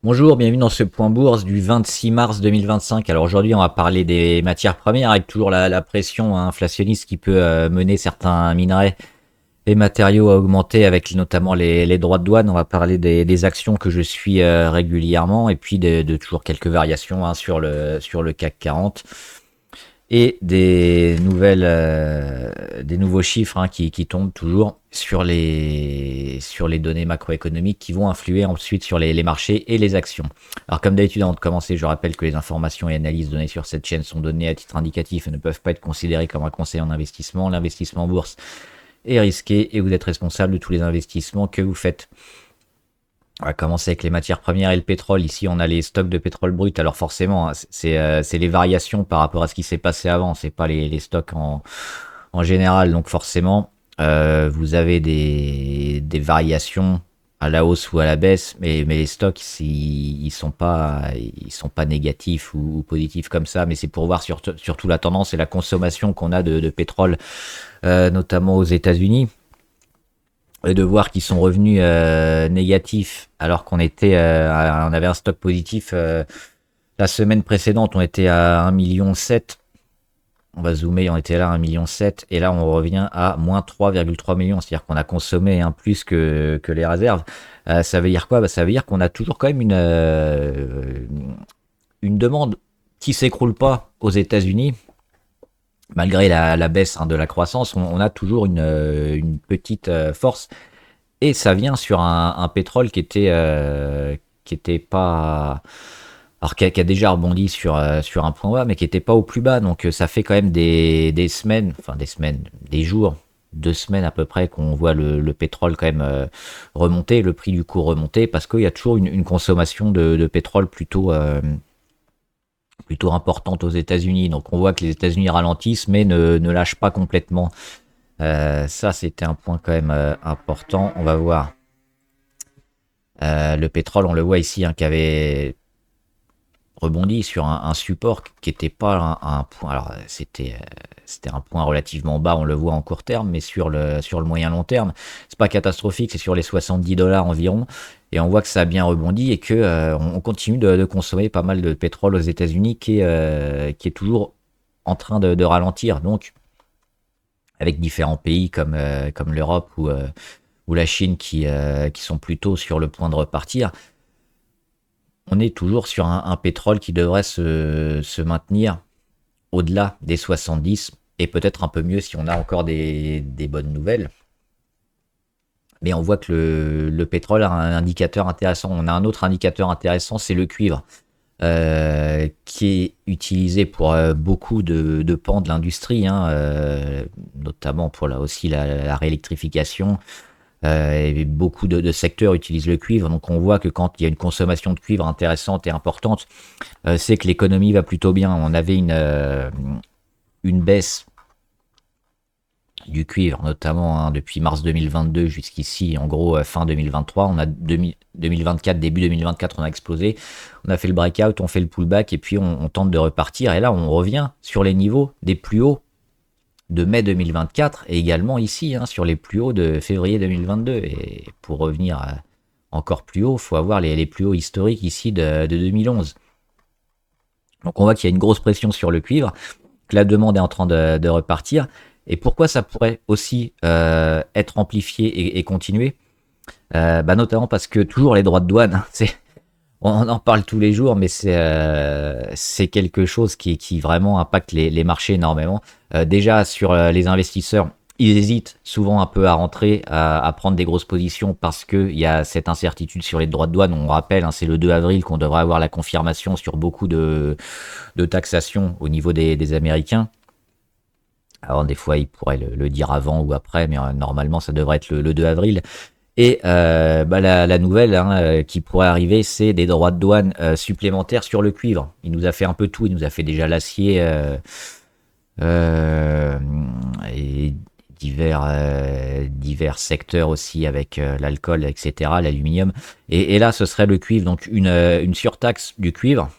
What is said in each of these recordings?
Bonjour, bienvenue dans ce point bourse du 26 mars 2025. Alors aujourd'hui, on va parler des matières premières avec toujours la pression inflationniste qui peut mener certains minerais et matériaux à augmenter avec notamment les droits de douane. On va parler des actions que je suis régulièrement et puis de toujours quelques variations sur le CAC 40 et des nouveaux chiffres qui tombent toujours sur les données macroéconomiques qui vont influer ensuite sur les marchés et les actions. Alors comme d'habitude, avant de commencer, je rappelle que les informations et analyses données sur cette chaîne sont données à titre indicatif et ne peuvent pas être considérées comme un conseil en investissement. L'investissement en bourse est risqué et vous êtes responsable de tous les investissements que vous faites. On va commencer avec les matières premières et le pétrole. Ici, on a les stocks de pétrole brut. Alors forcément, c'est les variations par rapport à ce qui s'est passé avant. C'est pas les stocks en général. Donc forcément, vous avez des variations à la hausse ou à la baisse, mais les stocks, ils sont pas négatifs ou positifs comme ça. Mais c'est pour voir surtout la tendance et la consommation qu'on a de pétrole, notamment aux États-Unis. Et de voir qu'ils sont revenus négatifs alors qu'on avait un stock positif la semaine précédente. On était à 1,7 million. On va zoomer, on était là à 1,7 million. Et là, on revient à moins 3,3 millions. C'est-à-dire qu'on a consommé plus que les réserves. Ça veut dire quoi? Ça veut dire qu'on a toujours quand même une demande qui s'écroule pas aux États-Unis. Malgré la baisse de la croissance, on a toujours une petite force. Et ça vient sur un pétrole qui était pas... Alors qui a déjà rebondi sur un point bas, mais qui était pas au plus bas. Donc ça fait quand même des semaines, des jours, 2 semaines à peu près qu'on voit le pétrole quand même remonter, le prix du cours remonter, parce qu'il y a toujours une consommation de pétrole plutôt importante aux États-Unis. Donc on voit que les États-Unis ralentissent, mais ne lâchent pas complètement. Ça, c'était un point quand même important. On va voir. Le pétrole, on le voit ici, qui avait rebondi sur un support qui n'était pas un point. Alors c'était un point relativement bas, on le voit en court terme, mais sur le moyen long terme, c'est pas catastrophique, c'est sur les $70 environ. Et on voit que ça a bien rebondi et que on continue de consommer pas mal de pétrole aux États-Unis qui est toujours en train de ralentir. Donc, avec différents pays comme l'Europe ou la Chine qui sont plutôt sur le point de repartir, on est toujours sur un pétrole qui devrait se maintenir au-delà des 70 et peut-être un peu mieux si on a encore des bonnes nouvelles. Mais on voit que le pétrole a un indicateur intéressant. On a un autre indicateur intéressant, c'est le cuivre, qui est utilisé pour beaucoup de pans de l'industrie, notamment pour aussi la réélectrification. Et beaucoup de secteurs utilisent le cuivre. Donc on voit que quand il y a une consommation de cuivre intéressante et importante, c'est que l'économie va plutôt bien. On avait une baisse du cuivre, notamment depuis mars 2022 jusqu'ici, en gros fin 2023. On a 2024, début 2024, on a explosé. On a fait le breakout, on fait le pullback et puis on tente de repartir. Et là, on revient sur les niveaux des plus hauts de mai 2024 et également ici sur les plus hauts de février 2022. Et pour revenir encore plus haut, il faut avoir les plus hauts historiques ici de 2011. Donc on voit qu'il y a une grosse pression sur le cuivre, que la demande est en train de repartir. Et pourquoi ça pourrait aussi être amplifié et continuer, notamment parce que toujours les droits de douane, on en parle tous les jours, mais c'est quelque chose qui vraiment impacte les marchés énormément. Déjà sur les investisseurs, ils hésitent souvent un peu à rentrer, à prendre des grosses positions parce qu'il y a cette incertitude sur les droits de douane. On rappelle, c'est le 2 avril qu'on devrait avoir la confirmation sur beaucoup de taxation au niveau des Américains. Alors des fois, ils pourraient le dire avant ou après, mais normalement, ça devrait être le 2 avril. Et la nouvelle qui pourrait arriver, c'est des droits de douane supplémentaires sur le cuivre. Il nous a fait un peu tout. Il nous a fait déjà l'acier et divers secteurs aussi avec l'alcool, etc., l'aluminium. Et là, ce serait le cuivre. Donc une surtaxe du cuivre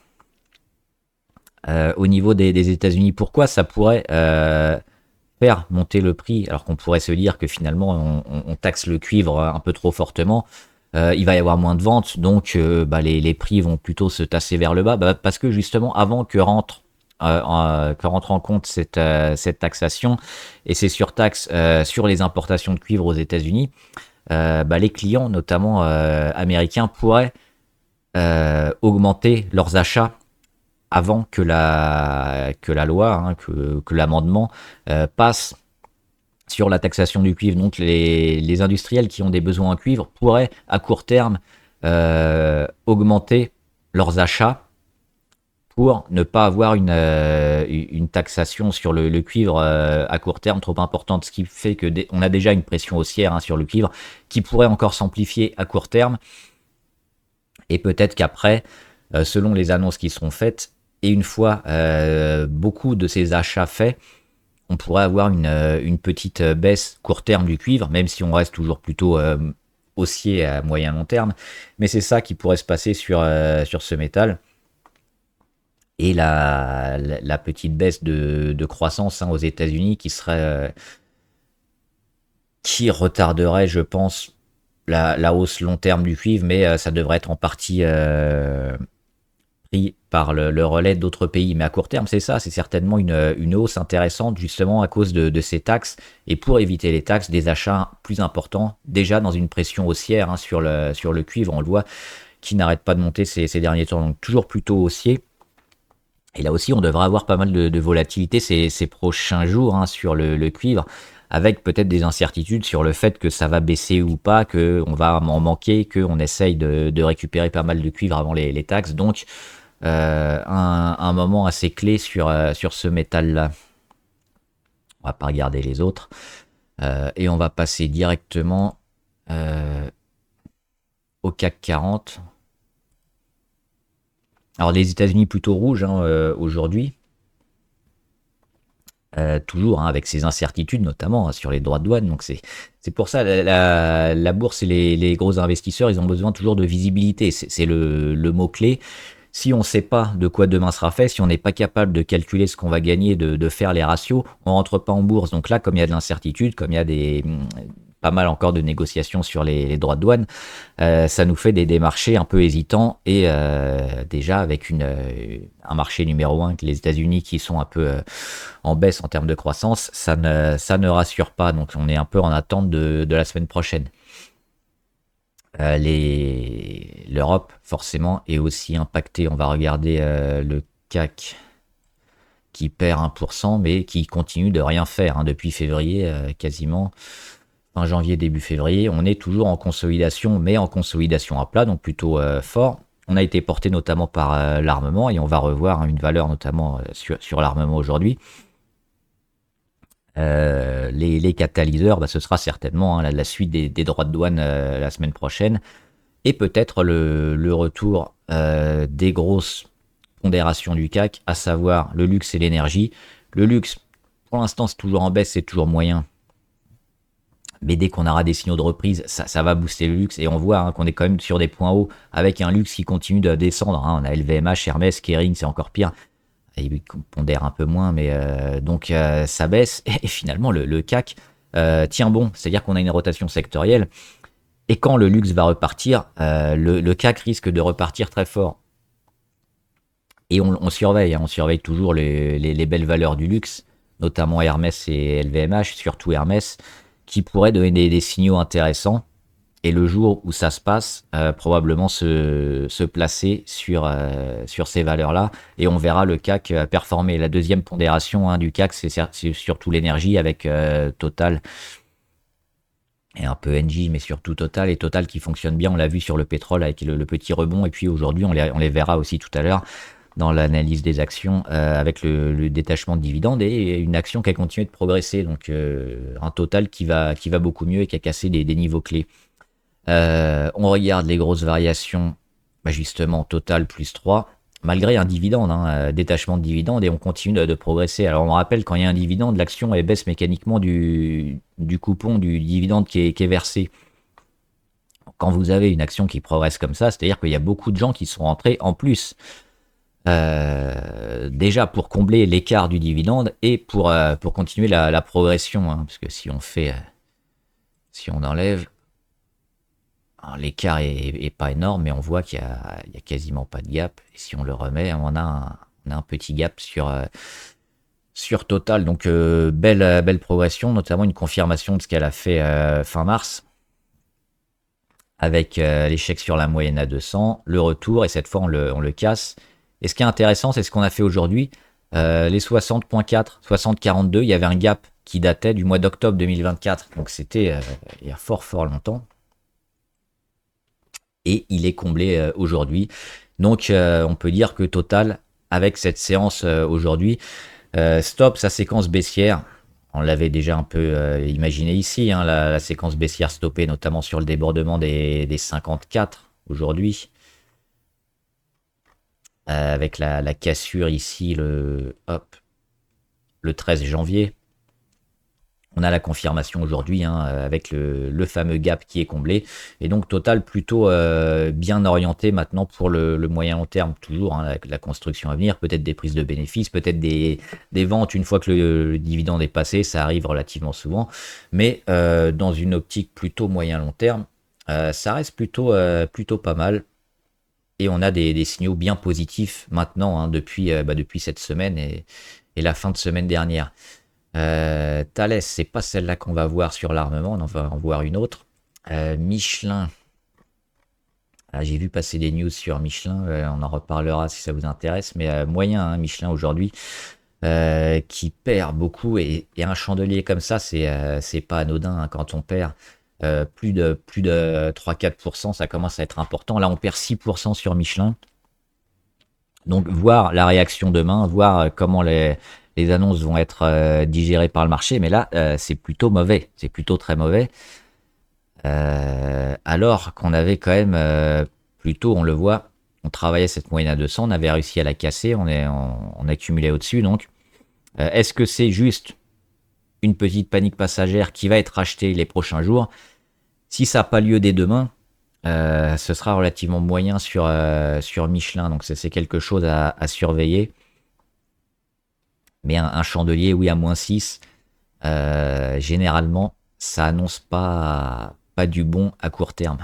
au niveau des États-Unis. Pourquoi ça pourrait faire monter le prix, alors qu'on pourrait se dire que finalement on taxe le cuivre un peu trop fortement? il va y avoir moins de ventes, donc les prix vont plutôt se tasser vers le bas, parce que justement avant que rentre en compte cette taxation et ces surtaxes sur les importations de cuivre aux États-Unis, les clients, notamment américains, pourraient augmenter leurs achats avant que la loi, que l'amendement passe sur la taxation du cuivre. Donc les industriels qui ont des besoins en cuivre pourraient à court terme augmenter leurs achats pour ne pas avoir une taxation sur le cuivre à court terme trop importante, ce qui fait que on a déjà une pression haussière sur le cuivre qui pourrait encore s'amplifier à court terme, et peut-être qu'après, selon les annonces qui seront faites, et une fois beaucoup de ces achats faits, on pourrait avoir une petite baisse court terme du cuivre, même si on reste toujours plutôt haussier à moyen long terme, mais c'est ça qui pourrait se passer sur ce métal. Et la petite baisse de croissance aux États-Unis qui retarderait, je pense, la hausse long terme du cuivre, mais ça devrait être en partie pris par le relais d'autres pays. Mais à court terme, c'est ça, c'est certainement une hausse intéressante justement à cause de ces taxes, et pour éviter les taxes, des achats plus importants, déjà dans une pression haussière sur le cuivre, on le voit, qui n'arrête pas de monter ces derniers temps, donc toujours plutôt haussier. Et là aussi, on devrait avoir pas mal de volatilité ces prochains jours sur le cuivre, avec peut-être des incertitudes sur le fait que ça va baisser ou pas, qu'on va en manquer, qu'on essaye de récupérer pas mal de cuivre avant les taxes. Donc, un moment assez clé sur ce métal-là. On va pas regarder les autres. Et on va passer directement au CAC 40. Alors les États-Unis plutôt rouges aujourd'hui, toujours avec ces incertitudes notamment sur les droits de douane. Donc c'est pour ça la bourse et les gros investisseurs, ils ont besoin toujours de visibilité. C'est le mot clé. Si on ne sait pas de quoi demain sera fait, si on n'est pas capable de calculer ce qu'on va gagner, de faire les ratios, on rentre pas en bourse. Donc là, comme il y a de l'incertitude, comme il y a pas mal encore de négociations sur les droits de douane, ça nous fait des marchés un peu hésitants, et déjà avec un marché numéro 1, les États-Unis, qui sont un peu en baisse en termes de croissance, ça ne rassure pas. Donc on est un peu en attente de la semaine prochaine. L'Europe, forcément, est aussi impactée. On va regarder le CAC qui perd 1%, mais qui continue de rien faire depuis février, quasiment fin janvier, début février. On est toujours en consolidation, mais en consolidation à plat, donc plutôt fort. On a été porté notamment par l'armement, et on va revoir une valeur notamment sur l'armement aujourd'hui. Les catalyseurs, ce sera certainement la suite des droits de douane la semaine prochaine, et peut-être le retour des grosses pondérations du CAC, à savoir le luxe et l'énergie. Le luxe, pour l'instant, c'est toujours en baisse, c'est toujours moyen, mais dès qu'on aura des signaux de reprise, ça va booster le luxe, et on voit qu'on est quand même sur des points hauts, avec un luxe qui continue de descendre. On a LVMH, Hermès, Kering, c'est encore pire. Il pondère un peu moins, mais donc ça baisse, et finalement le CAC tient bon, c'est-à-dire qu'on a une rotation sectorielle, et quand le luxe va repartir, le CAC risque de repartir très fort. Et on surveille, on surveille toujours les belles valeurs du luxe, notamment Hermès et LVMH, surtout Hermès, qui pourraient donner des signaux intéressants. Et le jour où ça se passe, probablement se placer sur ces valeurs-là. Et on verra le CAC performer. La deuxième pondération du CAC, c'est surtout l'énergie, avec Total et un peu Engie, mais surtout Total. Et Total qui fonctionne bien, on l'a vu sur le pétrole avec le petit rebond. Et puis aujourd'hui, on les verra aussi tout à l'heure dans l'analyse des actions, avec le détachement de dividendes, et une action qui a continué de progresser. Donc un Total qui va beaucoup mieux et qui a cassé des niveaux clés. On regarde les grosses variations, justement Total plus 3, malgré un dividende, détachement de dividende, et on continue de progresser. Alors on rappelle, quand il y a un dividende, l'action elle baisse mécaniquement du coupon du dividende qui est versé. Quand vous avez une action qui progresse comme ça, c'est-à-dire qu'il y a beaucoup de gens qui sont rentrés en plus, déjà pour combler l'écart du dividende, et pour continuer la progression, parce que si on enlève, Alors, l'écart est pas énorme, mais on voit qu'il y a quasiment pas de gap. Et si on le remet, on a un petit gap sur Total. Donc belle progression, notamment une confirmation de ce qu'elle a fait fin mars, avec l'échec sur la moyenne à 200, le retour, et cette fois on le casse. Et ce qui est intéressant, c'est ce qu'on a fait aujourd'hui. Les 60.4, 60.42, il y avait un gap qui datait du mois d'octobre 2024. Donc c'était il y a fort longtemps. Et il est comblé aujourd'hui. Donc on peut dire que Total, avec cette séance aujourd'hui, stop sa séquence baissière. On l'avait déjà un peu imaginé ici, hein, la séquence baissière stoppée, notamment sur le débordement des 54 aujourd'hui. Avec la cassure ici le 13 janvier. On a la confirmation aujourd'hui, hein, avec le fameux gap qui est comblé. Et donc Total plutôt bien orienté maintenant pour le moyen long terme. Toujours, hein, la construction à venir, peut-être des prises de bénéfices, peut-être des ventes une fois que le dividende est passé. Ça arrive relativement souvent. Mais dans une optique plutôt moyen long terme, ça reste plutôt pas mal. Et on a des signaux bien positifs maintenant, hein, depuis cette semaine et la fin de semaine dernière. Thales, c'est pas celle-là qu'on va voir sur l'armement, on en va en voir une autre. Michelin. Ah, j'ai vu passer des news sur Michelin, on en reparlera si ça vous intéresse, mais moyen, hein, Michelin aujourd'hui, qui perd beaucoup, et un chandelier comme ça, c'est pas anodin, hein, quand on perd plus de 3-4%, ça commence à être important. Là, on perd 6% sur Michelin. Donc, voir la réaction demain, voir comment les annonces vont être digérées par le marché. Mais là, c'est plutôt mauvais. C'est plutôt très mauvais. Alors qu'on avait quand même plutôt, on le voit, on travaillait cette moyenne à 200, on avait réussi à la casser, on accumulait au-dessus. Donc, est-ce que c'est juste une petite panique passagère qui va être achetée les prochains jours? Si ça n'a pas lieu dès demain, ce sera relativement moyen sur Michelin. Donc c'est quelque chose à surveiller. Mais un chandelier, oui, à -6, généralement, ça annonce pas du bon à court terme.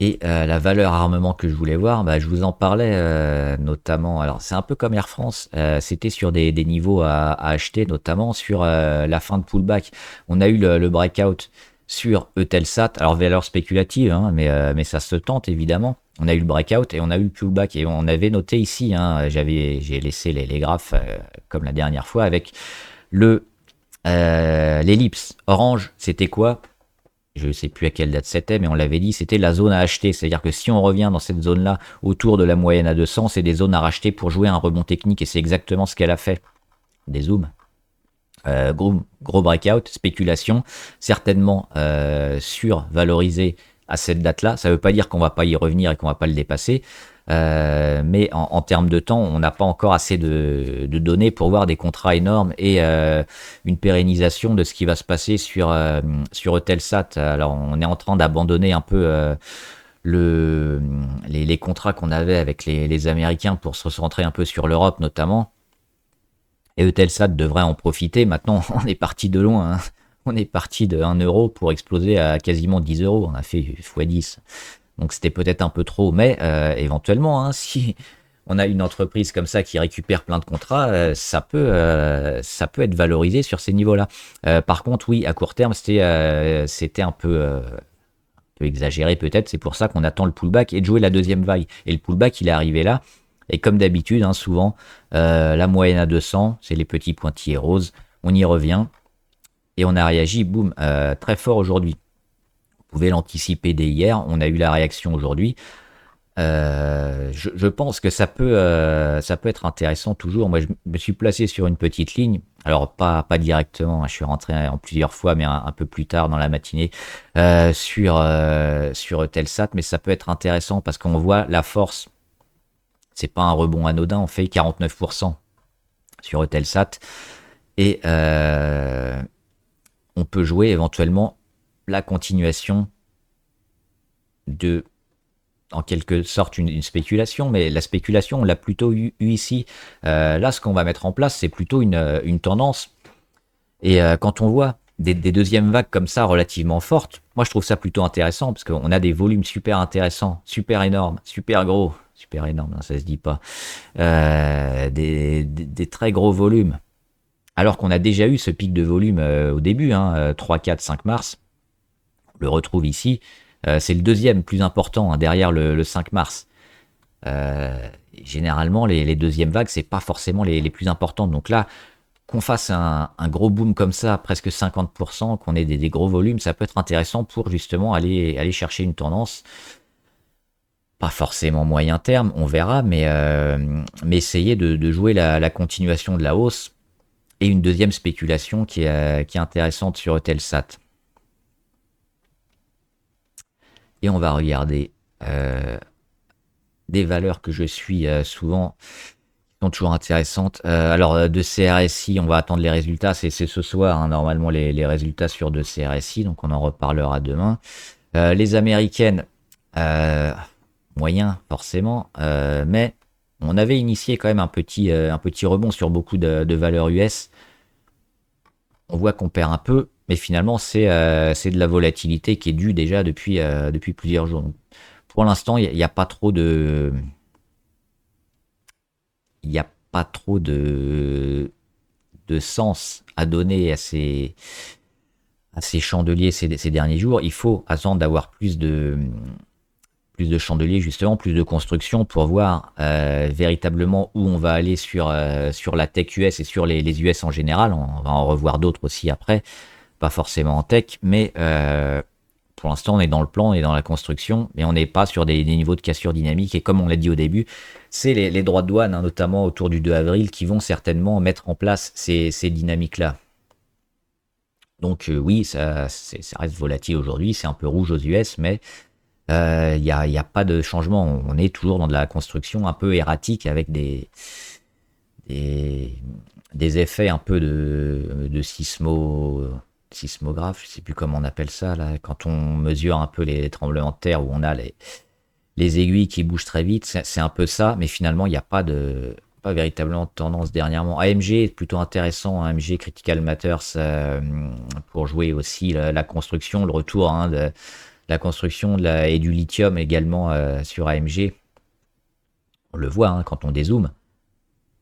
Et la valeur armement que je voulais voir, je vous en parlais notamment. Alors c'est un peu comme Air France, c'était sur des niveaux à acheter, notamment sur la fin de pullback. On a eu le breakout sur Eutelsat, alors valeur spéculative, hein, mais ça se tente évidemment. On a eu le breakout et on a eu le pullback, et on avait noté ici, hein, j'ai laissé les graphes comme la dernière fois avec l'ellipse orange. C'était quoi? Je ne sais plus à quelle date c'était, mais on l'avait dit, c'était la zone à acheter. C'est-à-dire que si on revient dans cette zone-là, autour de la moyenne à 200, c'est des zones à racheter pour jouer un rebond technique, et c'est exactement ce qu'elle a fait. Des zooms. Gros breakout, spéculation, certainement survalorisé à cette date-là. Ça ne veut pas dire qu'on ne va pas y revenir et qu'on ne va pas le dépasser. Mais en termes de temps, on n'a pas encore assez de données pour voir des contrats énormes et une pérennisation de ce qui va se passer sur Eutelsat. Alors on est en train d'abandonner un peu les contrats qu'on avait avec les Américains pour se recentrer un peu sur l'Europe notamment. Et Eutelsat devrait en profiter. Maintenant, on est parti de loin, hein. On est parti de 1 euro pour exploser à quasiment 10 euros. On a fait x10. Donc c'était peut-être un peu trop, mais éventuellement, hein, si on a une entreprise comme ça qui récupère plein de contrats, ça peut être valorisé sur ces niveaux-là. Par contre, oui, à court terme, c'était un peu exagéré peut-être. C'est pour ça qu'on attend le pullback et de jouer la deuxième vague. Et le pullback, il est arrivé là. Et comme d'habitude, hein, souvent, la moyenne à 200, c'est les petits pointillés roses. On y revient et on a réagi, boum, très fort aujourd'hui. Vous pouvez l'anticiper dès hier, on a eu la réaction aujourd'hui. Je pense que ça peut être intéressant toujours. Moi, je me suis placé sur une petite ligne. Alors, pas directement, hein, je suis rentré en plusieurs fois, mais un peu plus tard dans la matinée sur Eutelsat. Mais ça peut être intéressant parce qu'on voit la force. C'est pas un rebond anodin, on fait 49% sur Eutelsat. Et on peut jouer éventuellement la continuation de, en quelque sorte, une spéculation, mais la spéculation, on l'a plutôt eu ici. Là, ce qu'on va mettre en place, c'est plutôt une tendance. Et quand on voit des deuxièmes vagues comme ça relativement fortes, moi je trouve ça plutôt intéressant parce qu'on a des volumes super intéressants, super énormes, super gros, super énormes, hein, ça se dit pas, des très gros volumes. Alors qu'on a déjà eu ce pic de volume au début, hein, 3, 4, 5 mars, on le retrouve ici. C'est le deuxième plus important, hein, derrière le 5 mars. Généralement, les deuxièmes vagues, c'est pas forcément les plus importantes. Donc là, qu'on fasse un gros boom comme ça, presque 50%, qu'on ait des gros volumes, ça peut être intéressant pour justement aller chercher une tendance. Pas forcément moyen terme, on verra, mais essayer de jouer la continuation de la hausse. Et une deuxième spéculation qui est intéressante sur Eutelsat. Et on va regarder des valeurs que je suis souvent, qui sont toujours intéressantes. Alors, de CRSI, on va attendre les résultats. C'est ce soir, hein, normalement, les résultats sur de CRSI. Donc, on en reparlera demain. Les américaines, moyen, forcément. Mais on avait initié quand même un petit rebond sur beaucoup de valeurs US. On voit qu'on perd un peu, mais finalement, c'est de la volatilité qui est due déjà depuis plusieurs jours. Donc, pour l'instant, il n'y a pas trop de. Il n'y a pas trop de sens à donner à ces chandeliers ces derniers jours. Il faut attendre d'avoir plus de chandeliers, justement, plus de construction pour voir véritablement où on va aller sur la tech US et sur les US en général. On va en revoir d'autres aussi après, pas forcément en tech, mais pour l'instant on est dans le plan, on est dans la construction, mais on n'est pas sur des niveaux de cassure dynamique. Et comme on l'a dit au début, c'est les droits de douane, hein, notamment autour du 2 avril, qui vont certainement mettre en place ces dynamiques-là. Donc oui, ça reste volatile aujourd'hui, c'est un peu rouge aux US, mais il n'y a pas de changement. On est toujours dans de la construction un peu erratique avec des effets un peu de sismographe, je sais plus comment on appelle ça, là, quand on mesure un peu les tremblements de terre où on a les aiguilles qui bougent très vite, c'est un peu ça, mais finalement il n'y a pas véritablement de tendance dernièrement. AMG est plutôt intéressant, hein, AMG Critical Matters, pour jouer aussi la construction, le retour, hein, de la construction et du lithium également sur AMG. On le voit, hein, quand on dézoome.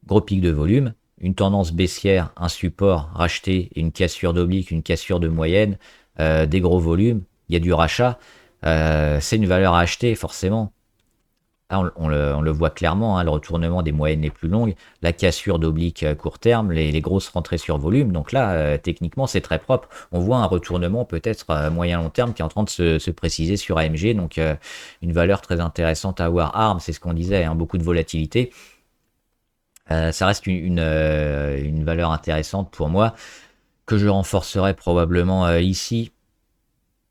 Gros pic de volume, une tendance baissière, un support racheté, une cassure d'oblique, une cassure de moyenne, des gros volumes, il y a du rachat. C'est une valeur à acheter forcément. Là, on le voit clairement, hein, le retournement des moyennes les plus longues, la cassure d'oblique court terme, les grosses rentrées sur volume. Donc là, techniquement, c'est très propre. On voit un retournement peut-être moyen-long terme qui est en train de se préciser sur AMG. Donc une valeur très intéressante à avoir. ARM, c'est ce qu'on disait, hein, beaucoup de volatilité. Ça reste une valeur intéressante pour moi, que je renforcerai probablement ici.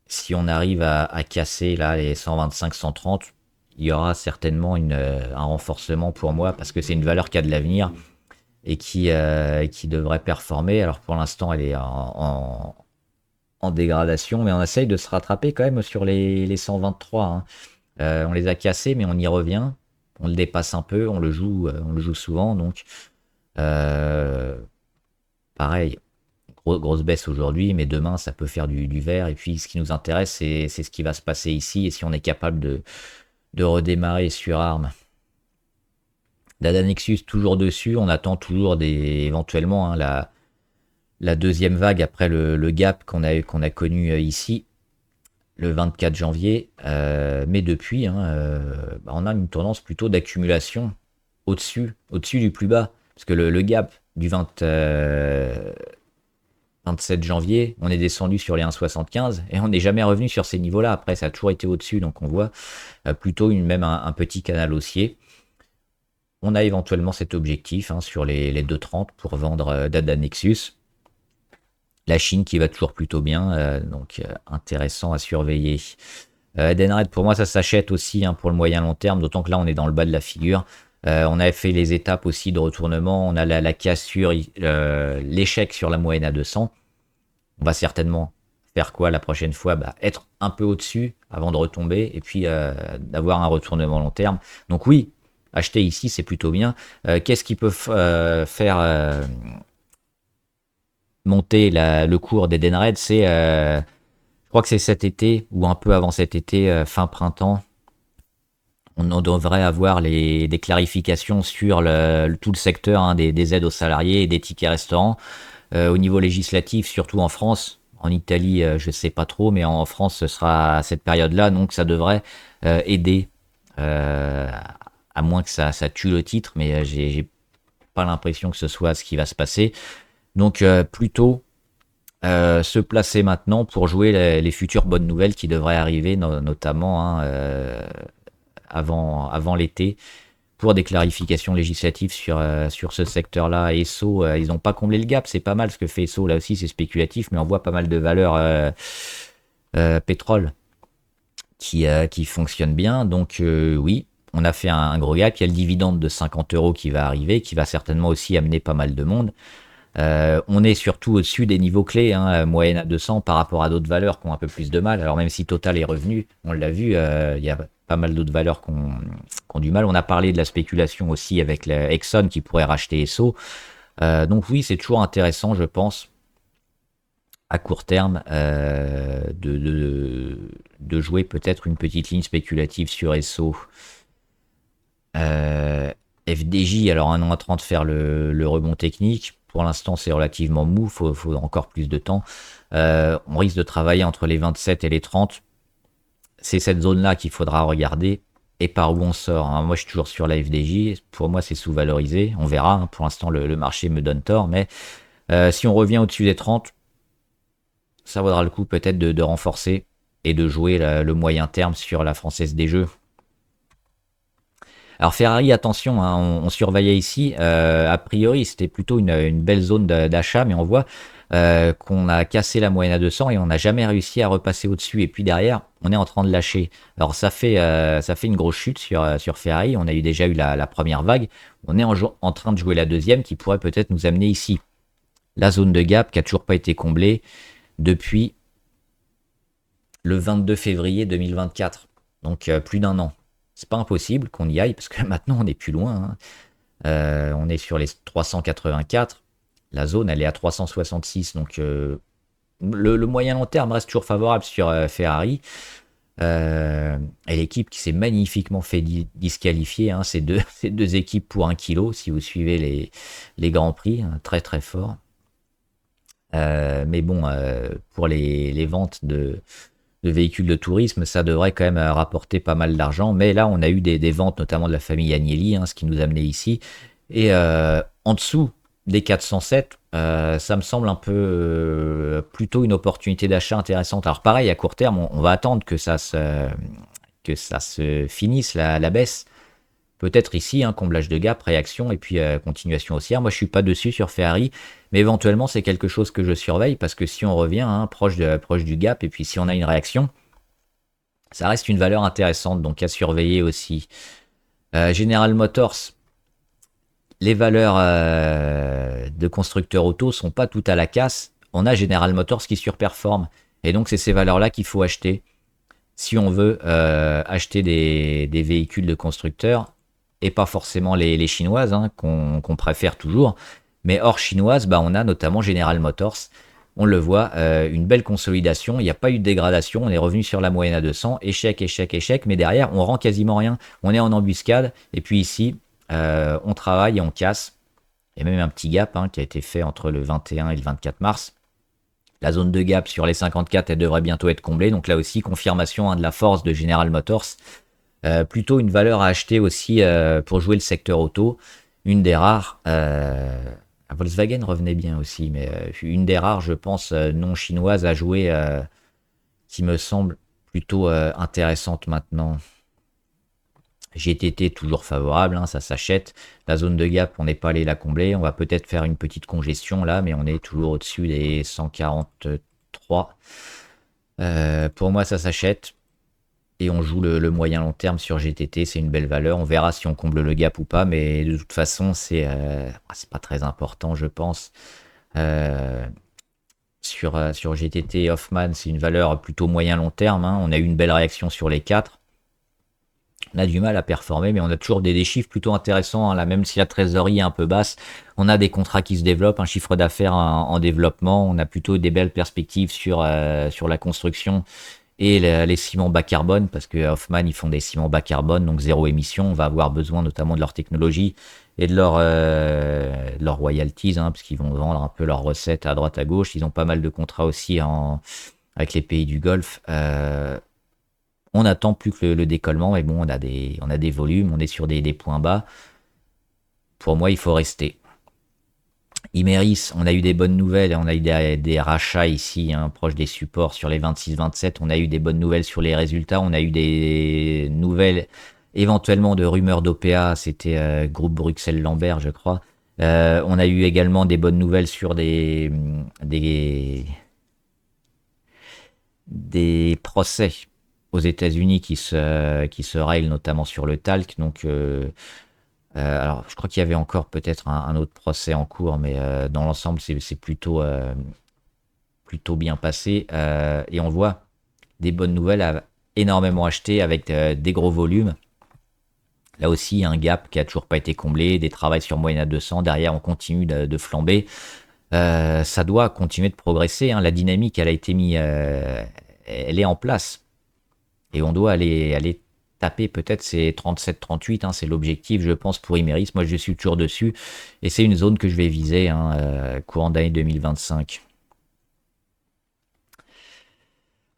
Si on arrive à casser là les 125-130, il y aura certainement un renforcement pour moi, parce que c'est une valeur qui a de l'avenir et qui devrait performer. Alors pour l'instant, elle est en dégradation, mais on essaye de se rattraper quand même sur les 123. Hein. On les a cassés, mais on y revient. On le dépasse un peu, on le joue souvent. Donc, pareil, grosse baisse aujourd'hui, mais demain, ça peut faire du vert. Et puis, ce qui nous intéresse, c'est ce qui va se passer ici. Et si on est capable de redémarrer sur ARM. Dada Nexus toujours dessus, on attend toujours éventuellement, hein, la deuxième vague après le gap qu'on a connu ici le 24 janvier, mais depuis, hein, on a une tendance plutôt d'accumulation au-dessus du plus bas, parce que le gap du 27 janvier, on est descendu sur les 1,75 et on n'est jamais revenu sur ces niveaux-là. Après, ça a toujours été au-dessus, donc on voit plutôt même un petit canal haussier. On a éventuellement cet objectif, hein, sur les 2,30 pour vendre Dada Nexus. La Chine qui va toujours plutôt bien, donc intéressant à surveiller. Edenred, pour moi, ça s'achète aussi, hein, pour le moyen long terme, d'autant que là, on est dans le bas de la figure. On a fait les étapes aussi de retournement, on a la cassure, l'échec sur la moyenne à 200. On va certainement faire quoi la prochaine fois? Être un peu au-dessus avant de retomber et puis d'avoir un retournement long terme. Donc oui, acheter ici, c'est plutôt bien. Qu'est-ce qui peut faire monter le cours d'Edenred, je crois que c'est cet été ou un peu avant cet été, fin printemps. On en devrait avoir des clarifications sur tout le secteur, hein, des aides aux salariés et des tickets restaurants. Au niveau législatif, surtout en France. En Italie, je sais pas trop, mais en France, ce sera à cette période-là, donc ça devrait aider, euh, à moins que ça tue le titre, mais j'ai pas l'impression que ce soit ce qui va se passer. Donc plutôt se placer maintenant pour jouer les futures bonnes nouvelles qui devraient arriver, notamment, hein, avant l'été, pour des clarifications législatives sur ce secteur-là. Esso, ils n'ont pas comblé le gap, c'est pas mal ce que fait Esso, là aussi c'est spéculatif, mais on voit pas mal de valeurs pétrole qui fonctionnent bien, donc oui, on a fait un gros gap, il y a le dividende de 50 euros qui va arriver, qui va certainement aussi amener pas mal de monde. On est surtout au-dessus des niveaux clés, hein, moyenne à 200 par rapport à d'autres valeurs qui ont un peu plus de mal. Alors même si Total est revenu, on l'a vu, il y a pas mal d'autres valeurs qui ont du mal. On a parlé de la spéculation aussi avec Exxon qui pourrait racheter Esso. Donc oui, c'est toujours intéressant, je pense, à court terme, de jouer peut-être une petite ligne spéculative sur Esso. FDJ, alors un an à 30 faire le rebond technique. Pour l'instant, c'est relativement mou, faut encore plus de temps. On risque de travailler entre les 27 et les 30. C'est cette zone-là qu'il faudra regarder et par où on sort, hein. Moi, je suis toujours sur la FDJ. Pour moi, c'est sous-valorisé. On verra, hein. Pour l'instant, le marché me donne tort. Mais si on revient au-dessus des 30, ça vaudra le coup peut-être de renforcer et de jouer le moyen terme sur la Française des Jeux. Alors Ferrari, attention, hein, on surveillait ici. A priori, c'était plutôt une belle zone d'achat, mais on voit qu'on a cassé la moyenne à 200 et on n'a jamais réussi à repasser au-dessus. Et puis derrière, on est en train de lâcher. Alors ça fait une grosse chute sur Ferrari. On a déjà eu la première vague. On est en train de jouer la deuxième qui pourrait peut-être nous amener ici. La zone de gap qui a toujours pas été comblée depuis le 22 février 2024. Donc plus d'un an. C'est pas impossible qu'on y aille parce que maintenant on est plus loin, hein. On est sur les 384. La zone elle est à 366. Donc le moyen long terme reste toujours favorable sur Ferrari. Et l'équipe qui s'est magnifiquement fait disqualifier, hein, ces deux équipes pour 1 kilo, si vous suivez les Grands Prix, hein, très très fort. Mais bon, pour les ventes de véhicules de tourisme, ça devrait quand même rapporter pas mal d'argent. Mais là, on a eu des ventes, notamment de la famille Agnelli, hein, ce qui nous a amené ici. Et en dessous des 407, ça me semble un peu plutôt une opportunité d'achat intéressante. Alors pareil, à court terme, on va attendre que ça se finisse la baisse. Peut-être ici, hein, comblage de gap, réaction et puis continuation haussière. Moi, je suis pas dessus sur Ferrari, mais éventuellement, c'est quelque chose que je surveille parce que si on revient, hein, proche du gap et puis si on a une réaction, ça reste une valeur intéressante, donc à surveiller aussi. General Motors, les valeurs de constructeurs auto sont pas tout à la casse. On a General Motors qui surperforme et donc c'est ces valeurs-là qu'il faut acheter si on veut acheter des véhicules de constructeurs et pas forcément les chinoises, hein, qu'on préfère toujours. Mais hors chinoise, bah, on a notamment General Motors. On le voit, une belle consolidation. Il n'y a pas eu de dégradation. On est revenu sur la moyenne à 200. Échec, échec, échec. Mais derrière, on rend quasiment rien. On est en embuscade. Et puis ici, on travaille et on casse. Il y a même un petit gap, hein, qui a été fait entre le 21 et le 24 mars. La zone de gap sur les 54, elle devrait bientôt être comblée. Donc là aussi, confirmation, hein, de la force de General Motors. Plutôt une valeur à acheter aussi pour jouer le secteur auto. Une des rares. Volkswagen revenait bien aussi, mais une des rares, je pense, non chinoises à jouer, qui me semble plutôt intéressante maintenant. GTT toujours favorable, hein, ça s'achète. La zone de gap, on n'est pas allé la combler. On va peut-être faire une petite congestion là, mais on est toujours au-dessus des 143. Pour moi, ça s'achète. Et on joue le moyen long terme sur GTT, c'est une belle valeur. On verra si on comble le gap ou pas, mais de toute façon, c'est pas très important, je pense. Euh, sur GTT, Hoffman, c'est une valeur plutôt moyen long terme, hein. On a eu une belle réaction sur les 4. On a du mal à performer, mais on a toujours des chiffres plutôt intéressants, hein, là, même si la trésorerie est un peu basse. On a des contrats qui se développent, un chiffre d'affaires en développement. On a plutôt des belles perspectives sur la construction et les ciments bas carbone, parce que Hoffman, ils font des ciments bas carbone, donc zéro émission. On va avoir besoin notamment de leur technologie et de leurs royalties, hein, parce qu'ils vont vendre un peu leurs recettes à droite à gauche. Ils ont pas mal de contrats aussi avec les pays du Golfe. On n'attend plus que le décollement, mais bon, on a des volumes, on est sur des points bas. Pour moi, il faut rester. Imeris, on a eu des bonnes nouvelles, on a eu des rachats ici, hein, proches des supports sur les 26-27. On a eu des bonnes nouvelles sur les résultats, on a eu des nouvelles éventuellement de rumeurs d'OPA, c'était groupe Bruxelles-Lambert, je crois. On a eu également des bonnes nouvelles sur des procès aux États-Unis qui se règlent notamment sur le talc. Donc, alors, je crois qu'il y avait encore peut-être un autre procès en cours, mais dans l'ensemble, c'est plutôt bien passé. Et on voit des bonnes nouvelles énormément achetées avec des gros volumes. Là aussi, un gap qui a toujours pas été comblé, des travails sur moyenne à 200. Derrière, on continue de flamber. Ça doit continuer de progresser, hein. La dynamique, elle a été mise, elle est en place. Et on doit aller taper peut-être ces 37-38, hein, c'est l'objectif, je pense, pour Imeris. Moi, je suis toujours dessus. Et c'est une zone que je vais viser, hein, courant d'année 2025.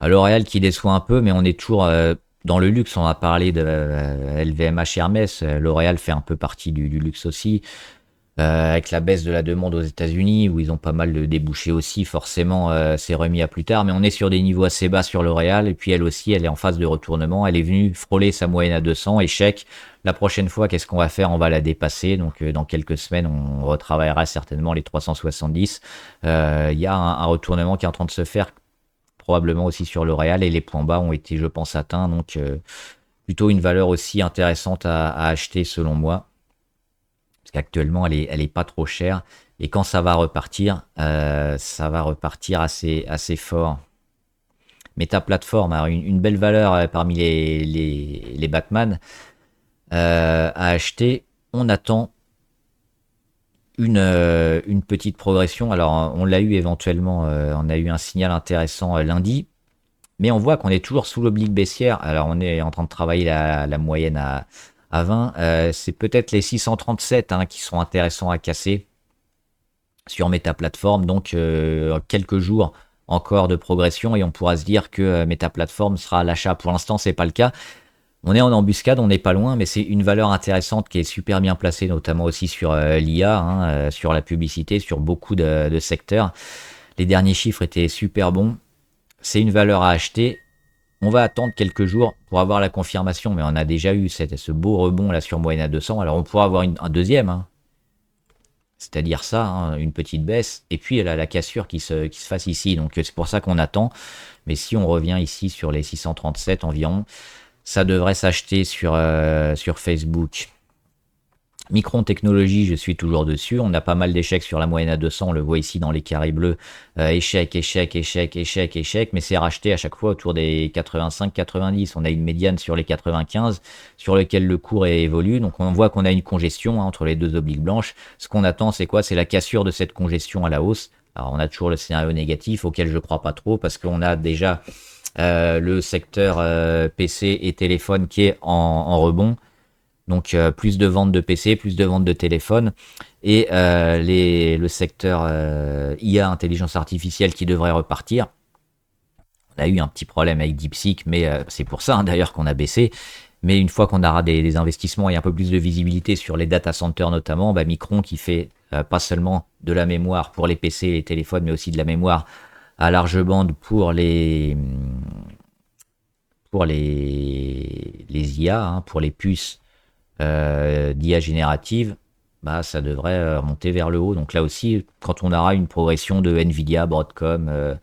L'Oréal qui déçoit un peu, mais on est toujours dans le luxe. On a parlé de LVMH Hermès. L'Oréal fait un peu partie du luxe aussi. Avec la baisse de la demande aux États-Unis, où ils ont pas mal de débouchés aussi, forcément, c'est remis à plus tard. Mais on est sur des niveaux assez bas sur L'Oréal. Et puis elle aussi, elle est en phase de retournement. Elle est venue frôler sa moyenne à 200. Échec. La prochaine fois, qu'est-ce qu'on va faire? On va la dépasser. Donc dans quelques semaines, on retravaillera certainement les 370. Il y a un retournement qui est en train de se faire, probablement aussi sur L'Oréal. Et les points bas ont été, je pense, atteints. Donc plutôt une valeur aussi intéressante à acheter selon moi. Parce qu'actuellement, elle est pas trop chère. Et quand ça va repartir assez fort. Meta Platform, alors une belle valeur parmi les Batman à acheter. On attend une petite progression. Alors, on l'a eu éventuellement, on a eu un signal intéressant lundi. Mais on voit qu'on est toujours sous l'oblique baissière. Alors, on est en train de travailler la moyenne à 20. C'est peut-être les 637, hein, qui sont intéressants à casser sur Meta Platform. Donc, quelques jours encore de progression et on pourra se dire que Meta Platform sera à l'achat. Pour l'instant, c'est pas le cas. On est en embuscade, on n'est pas loin, mais c'est une valeur intéressante qui est super bien placée, notamment aussi sur l'IA, hein, sur la publicité, sur beaucoup de secteurs. Les derniers chiffres étaient super bons. C'est une valeur à acheter. On va attendre quelques jours pour avoir la confirmation, mais on a déjà eu ce beau rebond là sur moyenne à 200. Alors on pourra avoir un deuxième, hein. C'est-à-dire ça, hein, une petite baisse, et puis la cassure qui se fasse ici. Donc c'est pour ça qu'on attend. Mais si on revient ici sur les 637 environ, ça devrait s'acheter sur Facebook. Micron Technologies, je suis toujours dessus. On a pas mal d'échecs sur la moyenne à 200. On le voit ici dans les carrés bleus. Échec, échec, échec, échec, échec. Mais c'est racheté à chaque fois autour des 85-90. On a une médiane sur les 95 sur lequel le cours évolue. Donc on voit qu'on a une congestion, hein, entre les deux obliques blanches. Ce qu'on attend, c'est quoi? C'est la cassure de cette congestion à la hausse. Alors on a toujours le scénario négatif auquel je crois pas trop parce qu'on a déjà le secteur PC et téléphone qui est en rebond. Donc plus de ventes de PC, plus de ventes de téléphone et le secteur IA, intelligence artificielle, qui devrait repartir. On a eu un petit problème avec DeepSeek, mais c'est pour ça, hein, d'ailleurs, qu'on a baissé. Mais une fois qu'on aura des investissements et un peu plus de visibilité sur les data centers notamment, Micron qui fait pas seulement de la mémoire pour les PC et les téléphones, mais aussi de la mémoire à large bande pour les IA, hein, pour les puces d'IA générative, ça devrait remonter vers le haut. Donc là aussi, quand on aura une progression de Nvidia, Broadcom,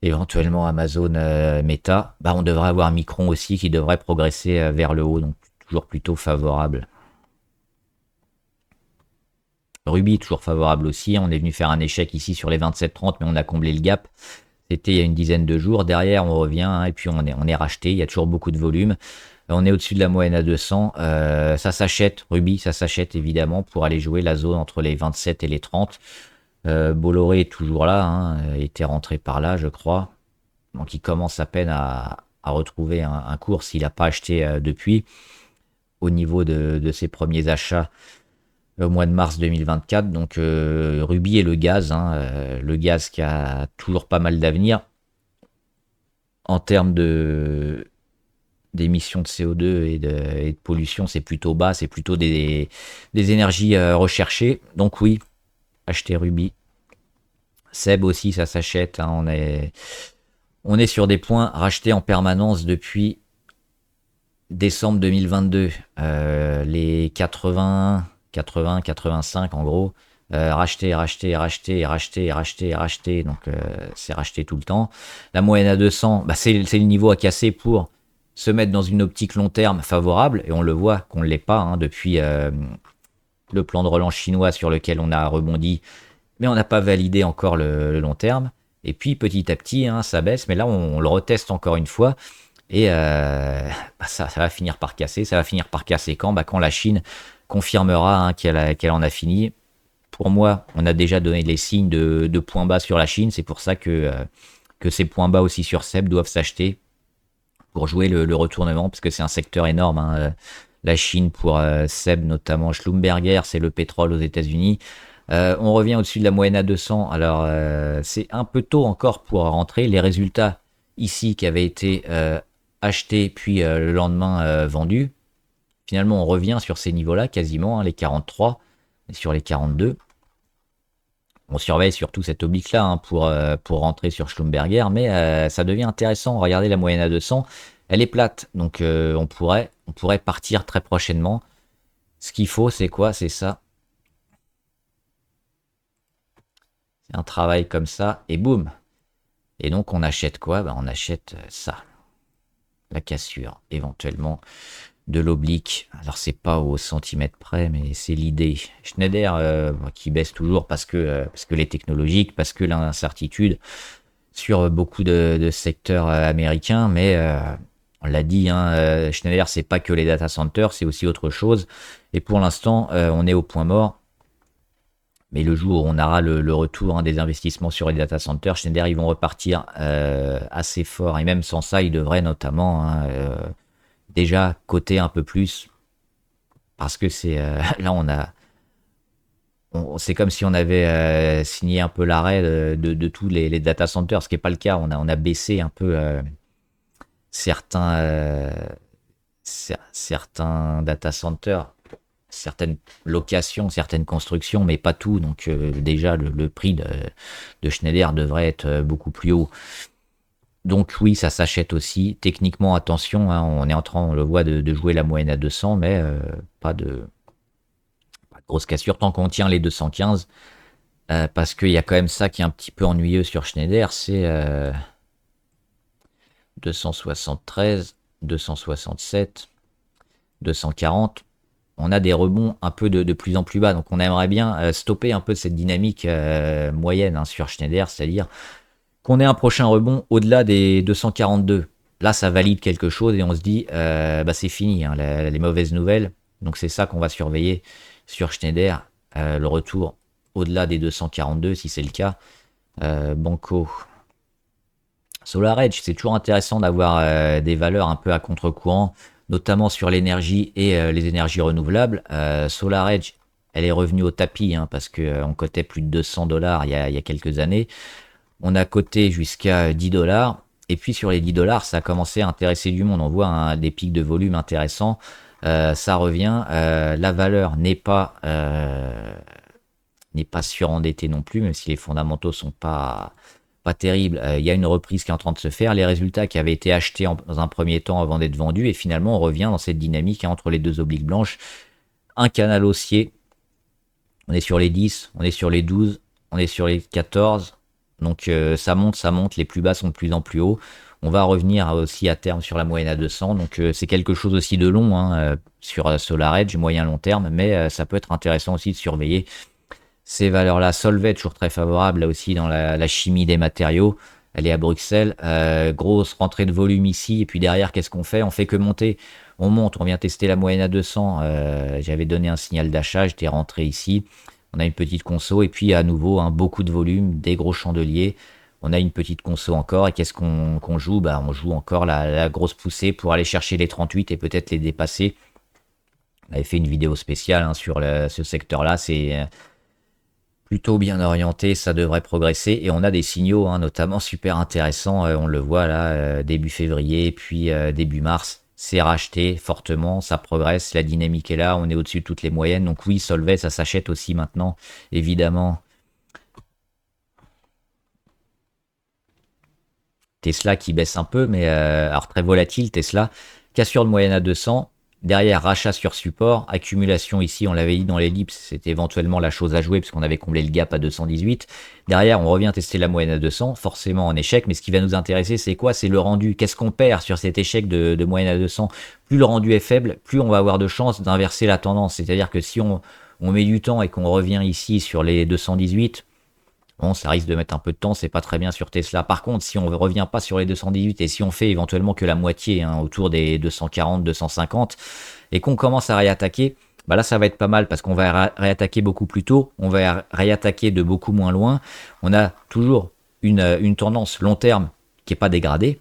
éventuellement Amazon, Meta, on devrait avoir Micron aussi qui devrait progresser vers le haut. Donc toujours plutôt favorable. Ruby, toujours favorable aussi. On est venu faire un échec ici sur les 27-30, mais on a comblé le gap. C'était il y a une dizaine de jours. Derrière, on revient, hein, et puis on est racheté. Il y a toujours beaucoup de volume. On est au-dessus de la moyenne à 200. Ça s'achète, Ruby, ça s'achète évidemment pour aller jouer la zone entre les 27 et les 30. Bolloré est toujours là, hein, était rentré par là, je crois. Donc il commence à peine à retrouver un cours s'il n'a pas acheté depuis au niveau de ses premiers achats au mois de mars 2024. Donc Ruby et le gaz, hein, le gaz qui a toujours pas mal d'avenir en termes d'émissions de CO2 et de pollution, c'est plutôt bas, c'est plutôt des énergies recherchées. Donc oui, acheter Ruby. Seb aussi, ça s'achète, hein, on est sur des points rachetés en permanence depuis décembre 2022. Les 80, 80, 85 en gros. Racheter, racheter, racheter, racheter, racheter, racheter. Donc c'est racheté tout le temps. La moyenne à 200, bah, c'est le niveau à casser pour se mettre dans une optique long terme favorable. Et on le voit qu'on ne l'est pas hein, depuis le plan de relance chinois sur lequel on a rebondi. Mais on n'a pas validé encore le long terme. Et puis petit à petit, hein, ça baisse. Mais là, on le reteste encore une fois. Et bah, ça va finir par casser. Ça va finir par casser quand quand la Chine confirmera hein, qu'elle en a fini. Pour moi, on a déjà donné les signes de points bas sur la Chine. C'est pour ça que ces points bas aussi sur SEB doivent s'acheter pour jouer le retournement, parce que c'est un secteur énorme. Hein. La Chine pour SEB, notamment Schlumberger, c'est le pétrole aux États-Unis. On revient au-dessus de la moyenne à 200. Alors, c'est un peu tôt encore pour rentrer. Les résultats ici qui avaient été achetés puis le lendemain vendus. Finalement, on revient sur ces niveaux-là quasiment, hein, les 43 et sur les 42. On surveille surtout cette oblique-là hein, pour rentrer sur Schlumberger, mais ça devient intéressant. Regardez la moyenne à 200, elle est plate, donc on pourrait partir très prochainement. Ce qu'il faut, c'est quoi? C'est ça. C'est un travail comme ça, et boum. Et donc on achète quoi? On achète ça. La cassure, éventuellement de l'oblique. Alors c'est pas au centimètre près, mais c'est l'idée. Schneider qui baisse toujours parce que les technologiques, parce que l'incertitude sur beaucoup de secteurs américains, mais on l'a dit, hein, Schneider c'est pas que les data centers, c'est aussi autre chose. Et pour l'instant, on est au point mort. Mais le jour où on aura le retour hein, des investissements sur les data centers, Schneider, ils vont repartir assez fort. Et même sans ça, ils devraient notamment hein, déjà coter un peu plus. Parce que c'est là, c'est comme si on avait signé un peu l'arrêt de tous les data centers, ce qui n'est pas le cas. On a baissé un peu certains data centers, certaines locations, certaines constructions, mais pas tout. Donc déjà, le prix de Schneider devrait être beaucoup plus haut. Donc oui, ça s'achète aussi. Techniquement, attention, hein, on est en train, on le voit, de jouer la moyenne à 200, mais pas de grosse cassure tant qu'on tient les 215. Parce qu'il y a quand même ça qui est un petit peu ennuyeux sur Schneider, c'est 273, 267, 240. On a des rebonds un peu de plus en plus bas. Donc on aimerait bien stopper un peu cette dynamique moyenne hein, sur Schneider, c'est-à-dire qu'on ait un prochain rebond au-delà des 242. Là, ça valide quelque chose et on se dit, c'est fini, hein, les mauvaises nouvelles. Donc c'est ça qu'on va surveiller sur Schneider, le retour au-delà des 242, si c'est le cas. Banco. SolarEdge, c'est toujours intéressant d'avoir des valeurs un peu à contre-courant, notamment sur l'énergie et les énergies renouvelables. SolarEdge, elle est revenue au tapis hein, parce qu'on cotait plus de 200 dollars il y a quelques années. On a coté jusqu'à 10 dollars. Et puis sur les 10 dollars, ça a commencé à intéresser du monde. On voit hein, des pics de volume intéressants. Ça revient. La valeur n'est pas surendettée non plus, même si les fondamentaux sont pas terribles. Il y a une reprise qui est en train de se faire. Les résultats qui avaient été achetés dans un premier temps avant d'être vendus. Et finalement, on revient dans cette dynamique hein, entre les deux obliques blanches. Un canal haussier. On est sur les 10, on est sur les 12, on est sur les 14. Donc ça monte, les plus bas sont de plus en plus hauts. On va revenir aussi à terme sur la moyenne à 200. Donc c'est quelque chose aussi de long hein, sur SolarEdge, moyen-long terme. Mais ça peut être intéressant aussi de surveiller ces valeurs-là. Solvay, toujours très favorable là aussi dans la chimie des matériaux. Elle est à Bruxelles. Grosse rentrée de volume ici. Et puis derrière, qu'est-ce qu'on fait? On fait que monter. On monte, on vient tester la moyenne à 200. J'avais donné un signal d'achat, j'étais rentré ici. On a une petite conso et puis à nouveau beaucoup de volume, des gros chandeliers. On a une petite conso encore et qu'est-ce qu'on joue? Bah, on joue encore la grosse poussée pour aller chercher les 38 et peut-être les dépasser. On avait fait une vidéo spéciale sur ce secteur-là. C'est plutôt bien orienté, ça devrait progresser et on a des signaux notamment super intéressants. On le voit là début février puis début mars. C'est racheté fortement, ça progresse, la dynamique est là, on est au-dessus de toutes les moyennes. Donc oui, Solvay, ça s'achète aussi maintenant, évidemment. Tesla qui baisse un peu, mais alors très volatile, Tesla. Cassure de moyenne à 200. Derrière, rachat sur support. Accumulation ici, on l'avait dit dans l'ellipse, c'était éventuellement la chose à jouer parce qu'on avait comblé le gap à 218. Derrière, on revient tester la moyenne à 200, forcément en échec. Mais ce qui va nous intéresser, c'est quoi? C'est le rendu. Qu'est-ce qu'on perd sur cet échec de moyenne à 200? Plus le rendu est faible, plus on va avoir de chances d'inverser la tendance. C'est-à-dire que si on met du temps et qu'on revient ici sur les 218, bon, ça risque de mettre un peu de temps, c'est pas très bien sur Tesla. Par contre, si on ne revient pas sur les 218 et si on fait éventuellement que la moitié, autour des 240, 250, et qu'on commence à réattaquer, bah là ça va être pas mal parce qu'on va réattaquer beaucoup plus tôt, on va réattaquer de beaucoup moins loin. On a toujours une tendance long terme qui n'est pas dégradée,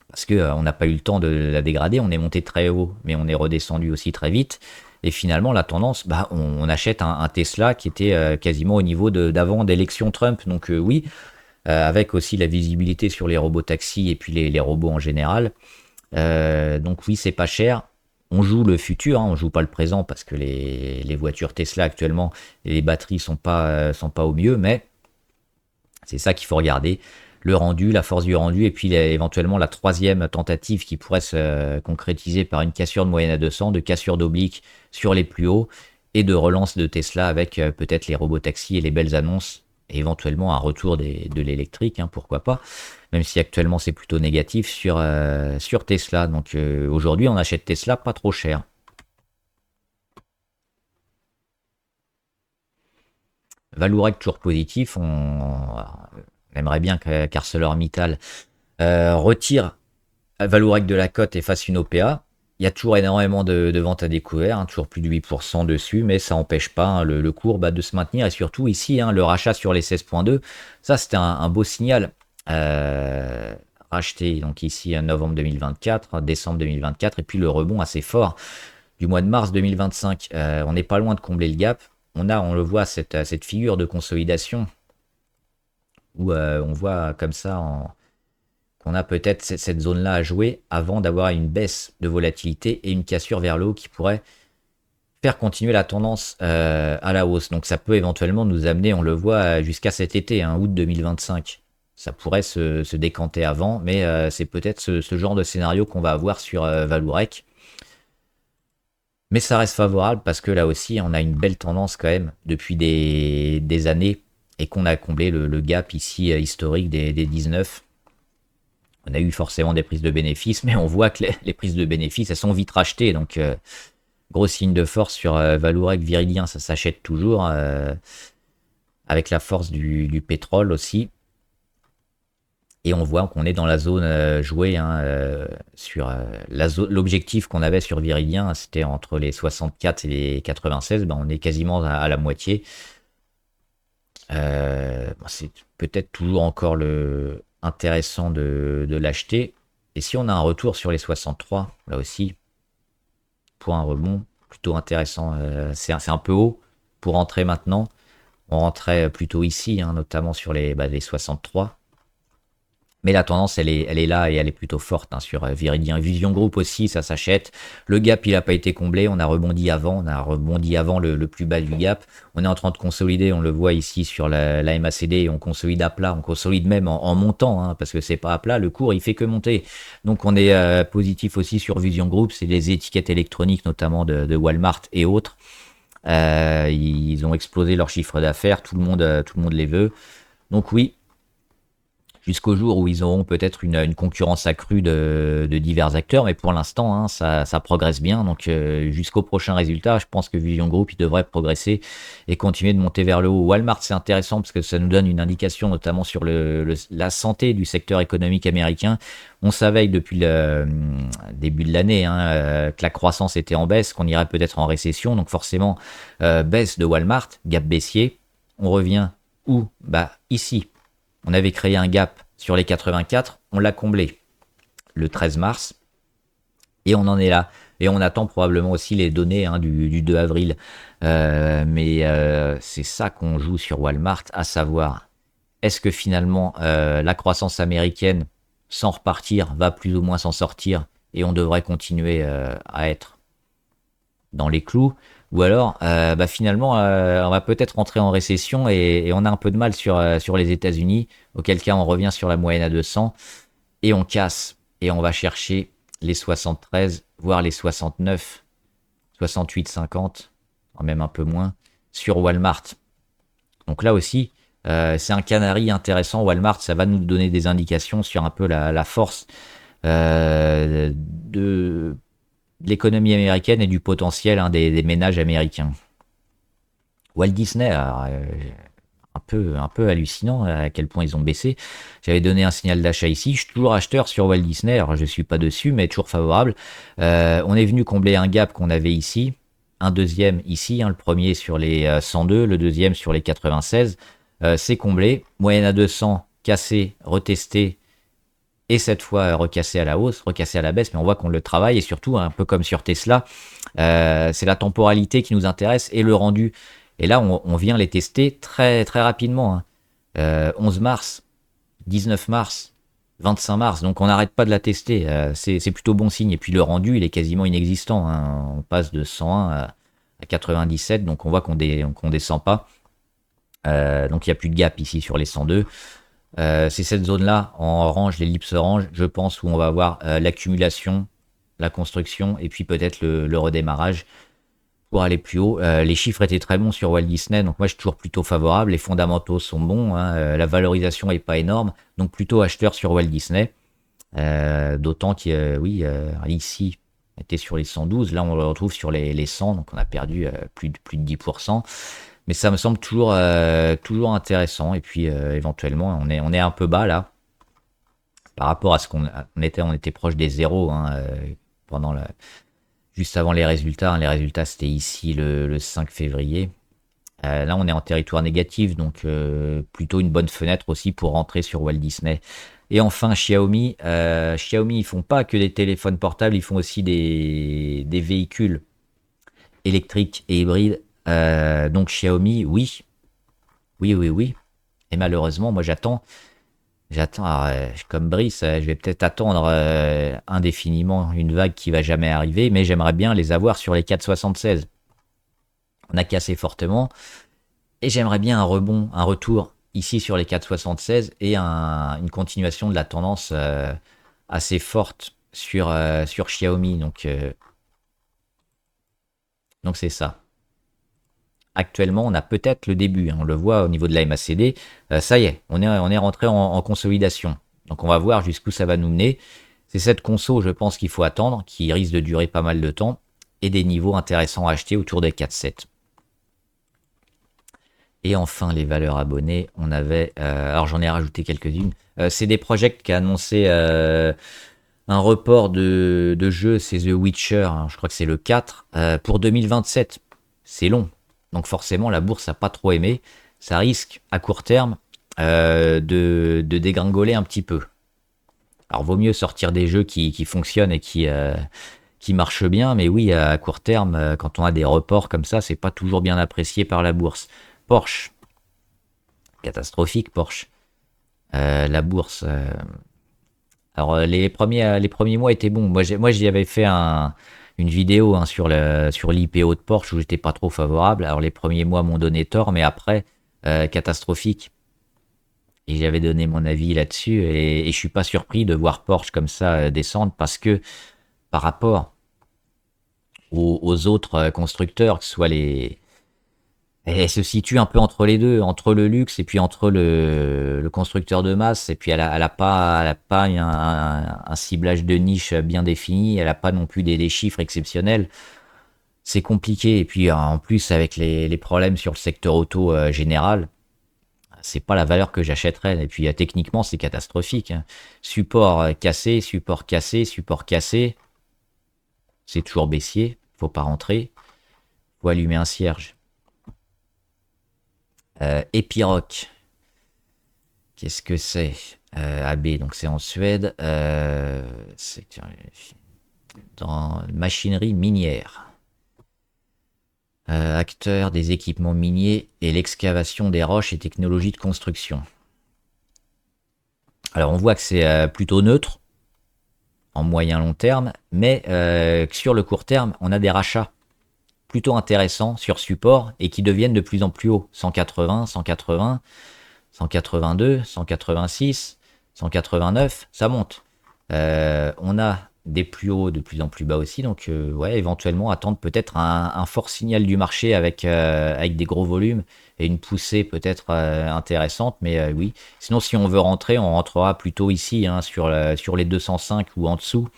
parce qu'on n'a pas eu le temps de la dégrader, on est monté très haut, mais on est redescendu aussi très vite. Et finalement, la tendance, bah, on achète un Tesla qui était quasiment au niveau d'avant d'élection Trump. Donc oui, avec aussi la visibilité sur les robots taxis et puis les robots en général. Donc oui, c'est pas cher. On joue le futur, on joue pas le présent parce que les voitures Tesla actuellement, les batteries sont pas au mieux, mais c'est ça qu'il faut regarder. Le rendu, la force du rendu, et puis éventuellement la troisième tentative qui pourrait se concrétiser par une cassure de moyenne à 200, de cassure d'oblique sur les plus hauts, et de relance de Tesla avec peut-être les robots taxis et les belles annonces, et éventuellement un retour de l'électrique, pourquoi pas, même si actuellement c'est plutôt négatif sur Tesla. Donc aujourd'hui on achète Tesla pas trop cher. Valourec toujours positif, on aimerait bien qu'ArcelorMittal retire Valourec de la cote et fasse une OPA. Il y a toujours énormément de ventes à découvert, toujours plus de 8% dessus, mais ça n'empêche pas le cours de se maintenir. Et surtout ici, le rachat sur les 16.2, ça c'était un beau signal. Racheté donc ici en novembre 2024, décembre 2024, et puis le rebond assez fort du mois de mars 2025. On n'est pas loin de combler le gap. On le voit, cette figure de consolidation où on voit comme ça qu'on a peut-être cette zone-là à jouer avant d'avoir une baisse de volatilité et une cassure vers le haut qui pourrait faire continuer la tendance à la hausse. Donc ça peut éventuellement nous amener, on le voit, jusqu'à cet été, août 2025. Ça pourrait se décanter avant, mais c'est peut-être ce genre de scénario qu'on va avoir sur Valourec. Mais ça reste favorable parce que là aussi, on a une belle tendance quand même depuis des années et qu'on a comblé le gap ici historique des 19. On a eu forcément des prises de bénéfices, mais on voit que les prises de bénéfices, elles sont vite rachetées. Donc, gros signe de force sur Valourec, Viridien, ça s'achète toujours avec la force du pétrole aussi. Et on voit qu'on est dans la zone jouée sur l'objectif qu'on avait sur Viridien, c'était entre les 64 et les 96. Ben, on est quasiment à la moitié. C'est peut-être toujours encore intéressant de l'acheter. Et si on a un retour sur les 63, là aussi, pour un rebond plutôt intéressant, c'est un peu haut pour rentrer maintenant. On rentrait plutôt ici, notamment sur les 63. Mais la tendance, elle est là et elle est plutôt forte sur Viridien. Vision Group aussi, ça s'achète. Le gap, il n'a pas été comblé. On a rebondi avant le plus bas du gap. On est en train de consolider, on le voit ici sur la MACD. Et on consolide à plat, on consolide même en montant, parce que c'est pas à plat. Le cours, il fait que monter. Donc on est positif aussi sur Vision Group. C'est les étiquettes électroniques, notamment de Walmart et autres. Ils ont explosé leur chiffre d'affaires. Tout le monde les veut. Donc oui. jusqu'au jour où ils auront peut-être une concurrence accrue de divers acteurs. Mais pour l'instant, hein, ça progresse bien. Donc jusqu'au prochain résultat, je pense que Vision Group, il devrait progresser et continuer de monter vers le haut. Walmart, c'est intéressant parce que ça nous donne une indication notamment sur la santé du secteur économique américain. On savait que depuis le début de l'année, hein, que la croissance était en baisse, qu'on irait peut-être en récession. Donc forcément, baisse de Walmart, gap baissier. On revient où? Bah ici. On avait créé un gap sur les 84, on l'a comblé le 13 mars, et on en est là. Et on attend probablement aussi les données, hein, du 2 avril. Mais c'est ça qu'on joue sur Walmart, à savoir, est-ce que finalement la croissance américaine, sans repartir, va plus ou moins s'en sortir, et on devrait continuer à être dans les clous, ou alors finalement on va peut-être rentrer en récession et on a un peu de mal sur les États-Unis, auquel cas on revient sur la moyenne à 200 et on casse et on va chercher les 73, voire les 69, 68, 50, même un peu moins, sur Walmart. Donc là aussi, c'est un canari intéressant. Walmart, ça va nous donner des indications sur un peu la force de l'économie américaine et du potentiel, hein, des ménages américains. Walt Disney, un peu hallucinant à quel point ils ont baissé. J'avais donné un signal d'achat ici. Je suis toujours acheteur sur Walt Disney. Alors je suis pas dessus, mais toujours favorable. On est venu combler un gap qu'on avait ici. Un deuxième ici, hein, le premier sur les 102, le deuxième sur les 96. C'est comblé. Moyenne à 200, cassé, retesté. Et cette fois recassé à la hausse, recassé à la baisse, mais on voit qu'on le travaille, et surtout, un peu comme sur Tesla, c'est la temporalité qui nous intéresse et le rendu. Et là, on vient les tester très, très rapidement, hein. 11 mars, 19 mars, 25 mars, donc on n'arrête pas de la tester, c'est plutôt bon signe. Et puis le rendu, il est quasiment inexistant, hein. On passe de 101 à 97, donc on voit qu'on descend pas. Donc il n'y a plus de gap ici sur les 102. C'est cette zone-là, en orange, l'ellipse orange, je pense, où on va avoir l'accumulation, la construction, et puis peut-être le redémarrage pour aller plus haut. Les chiffres étaient très bons sur Walt Disney, donc moi je suis toujours plutôt favorable. Les fondamentaux sont bons, hein, la valorisation est pas énorme, donc plutôt acheteur sur Walt Disney. D'autant qu'il, oui, ici, on était sur les 112, là on le retrouve sur les 100, donc on a perdu plus de 10%. Mais ça me semble toujours intéressant. Et puis éventuellement, on est un peu bas là. Par rapport à ce qu'on on était proche des zéros, hein, juste avant les résultats. Hein. Les résultats, c'était ici le 5 février. Là, on est en territoire négatif, donc plutôt une bonne fenêtre aussi pour rentrer sur Walt Disney. Et enfin, Xiaomi. Xiaomi, ils font pas que des téléphones portables, ils font aussi des véhicules électriques et hybrides. Donc Xiaomi, oui. Oui, oui, oui. Et malheureusement, moi j'attends, comme Brice, je vais peut-être attendre indéfiniment une vague qui va jamais arriver, mais j'aimerais bien les avoir sur les 4,76. On a cassé fortement, et j'aimerais bien un rebond, un retour ici sur les 4,76 et une continuation de la tendance assez forte sur Xiaomi. Donc c'est ça. Actuellement, on a peut-être le début, hein, on le voit au niveau de la MACD, ça y est, on est rentré en consolidation. Donc on va voir jusqu'où ça va nous mener. C'est cette conso, je pense qu'il faut attendre, qui risque de durer pas mal de temps, et des niveaux intéressants à acheter autour des 4,7. Et enfin, les valeurs abonnées, on avait, alors j'en ai rajouté quelques-unes, CD Projekt qui a annoncé un report de jeu, c'est The Witcher, hein, je crois que c'est le 4, pour 2027. C'est long. Donc forcément, la bourse n'a pas trop aimé. Ça risque, à court terme, de dégringoler un petit peu. Alors, vaut mieux sortir des jeux qui fonctionnent et qui marchent bien. Mais oui, à court terme, quand on a des reports comme ça, c'est pas toujours bien apprécié par la bourse. Porsche. Catastrophique, Porsche. La bourse. Alors, les premiers mois étaient bons. Moi, j'y avais fait une vidéo, hein, sur l'IPO de Porsche où j'étais pas trop favorable. Alors les premiers mois m'ont donné tort, mais après, catastrophique. Et j'avais donné mon avis là-dessus, et je suis pas surpris de voir Porsche comme ça descendre, parce que par rapport aux autres constructeurs, que ce soit Elle se situe un peu entre les deux, entre le luxe et puis entre le constructeur de masse. Et puis elle a pas un ciblage de niche bien défini. Elle a pas non plus des chiffres exceptionnels. C'est compliqué. Et puis en plus avec les problèmes sur le secteur auto général, c'est pas la valeur que j'achèterais. Et puis techniquement c'est catastrophique, hein. Support cassé, support cassé, support cassé. C'est toujours baissier. Faut pas rentrer. Faut allumer un cierge. Epiroc. Qu'est-ce que c'est? AB, donc c'est en Suède. C'est dans machinerie minière. Acteur des équipements miniers et l'excavation des roches et technologies de construction. Alors on voit que c'est plutôt neutre en moyen long terme, mais sur le court terme, on a des rachats plutôt intéressants sur support et qui deviennent de plus en plus hauts. 180, 180, 182, 186, 189, ça monte. On a des plus hauts de plus en plus bas aussi, donc ouais, éventuellement attendre peut-être un fort signal du marché avec des gros volumes et une poussée peut-être intéressante, mais oui. Sinon, si on veut rentrer, on rentrera plutôt ici, hein, sur les 205 ou en dessous,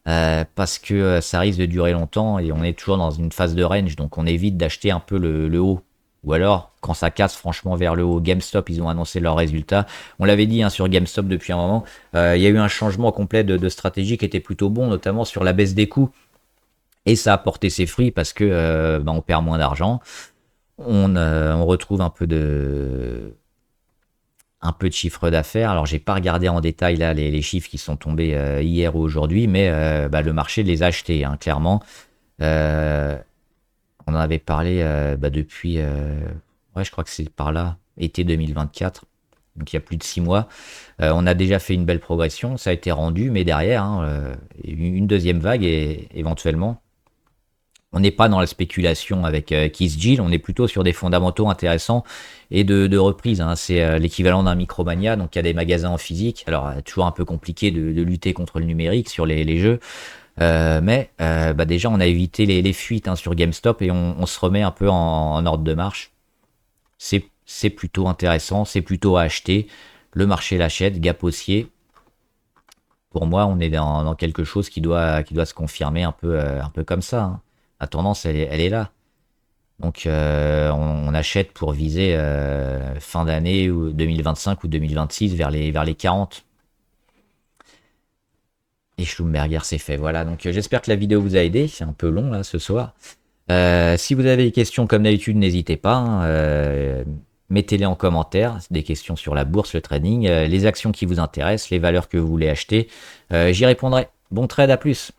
parce que ça risque de durer longtemps et on est toujours dans une phase de range, donc on évite d'acheter un peu le haut. Ou alors, quand ça casse franchement vers le haut, GameStop, ils ont annoncé leurs résultats. On l'avait dit, hein, sur GameStop depuis un moment, il y a eu un changement complet de stratégie qui était plutôt bon, notamment sur la baisse des coûts. Et ça a porté ses fruits parce que on perd moins d'argent. On retrouve un peu de chiffre d'affaires. Alors, j'ai pas regardé en détail là les chiffres qui sont tombés hier ou aujourd'hui, mais le marché les a achetés, hein, clairement. Euh, on en avait parlé depuis, ouais, je crois que c'est par là, été 2024, donc il y a plus de 6 mois. On a déjà fait une belle progression, ça a été rendu, mais derrière, hein, une deuxième vague et éventuellement. On n'est pas dans la spéculation avec Keith Gill, on est plutôt sur des fondamentaux intéressants et de reprise, hein. C'est l'équivalent d'un Micromania, donc il y a des magasins en physique. Alors, toujours un peu compliqué de lutter contre le numérique sur les jeux. Mais déjà, on a évité les fuites, hein, sur GameStop et on se remet un peu en ordre de marche. C'est plutôt intéressant, c'est plutôt à acheter. Le marché l'achète, gap haussier. Pour moi, on est dans quelque chose qui doit se confirmer un peu comme ça, hein. La tendance, elle est là. Donc, on achète pour viser fin d'année ou 2025 ou 2026 vers les 40. Et Schlumberger, c'est fait. Voilà, donc j'espère que la vidéo vous a aidé. C'est un peu long là ce soir. Si vous avez des questions comme d'habitude, n'hésitez pas, hein, mettez-les en commentaire. Des questions sur la bourse, le trading, les actions qui vous intéressent, les valeurs que vous voulez acheter. J'y répondrai. Bon trade, à plus.